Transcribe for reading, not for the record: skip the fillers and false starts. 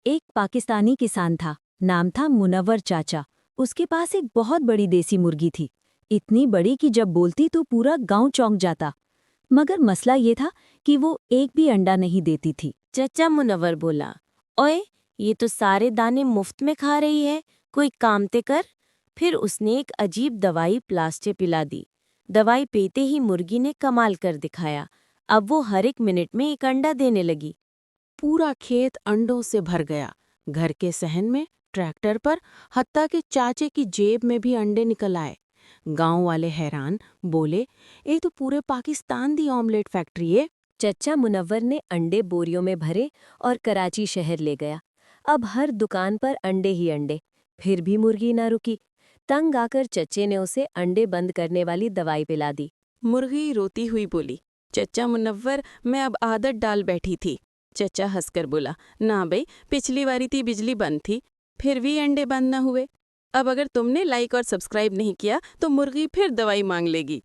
एक पाकिस्तानी किसान था, नाम था मुनव्वर चाचा। उसके पास एक बहुत बड़ी देसी मुर्गी थी, इतनी बड़ी कि जब बोलती तो पूरा गांव चौंक जाता। मगर मसला ये था कि वो एक भी अंडा नहीं देती थी। चचा मुनव्वर बोला, ओए, ये तो सारे दाने मुफ्त में खा रही है, कोई काम ते कर। फिर उसने एक अजीब दवाई प्लास्टे पिला दी। दवाई पीते ही मुर्गी ने कमाल कर दिखाया। अब वो हर एक मिनट में एक अंडा देने लगी। पूरा खेत अंडों से भर गया। घर के सहन में, ट्रैक्टर पर, हत्ता कि चाचे की जेब में भी अंडे निकल आए। गांव वाले हैरान, बोले, ये तो पूरे पाकिस्तान दी ऑमलेट फैक्ट्री है। चचा मुनव्वर ने अंडे बोरियों में भरे और कराची शहर ले गया। अब हर दुकान पर अंडे ही अंडे। फिर भी मुर्गी ना रुकी। तंग आकर चचे ने उसे अंडे बंद करने वाली दवाई पिला दी। मुर्गी रोती हुई बोली, चचा मुनव्वर, मैं अब आदत डाल बैठी थी। चचा हंसकर बोला, ना बई, पिछली बारी थी बिजली बंद थी, फिर भी अंडे बंद न हुए। अब अगर तुमने लाइक और सब्सक्राइब नहीं किया तो मुर्गी फिर दवाई मांग लेगी।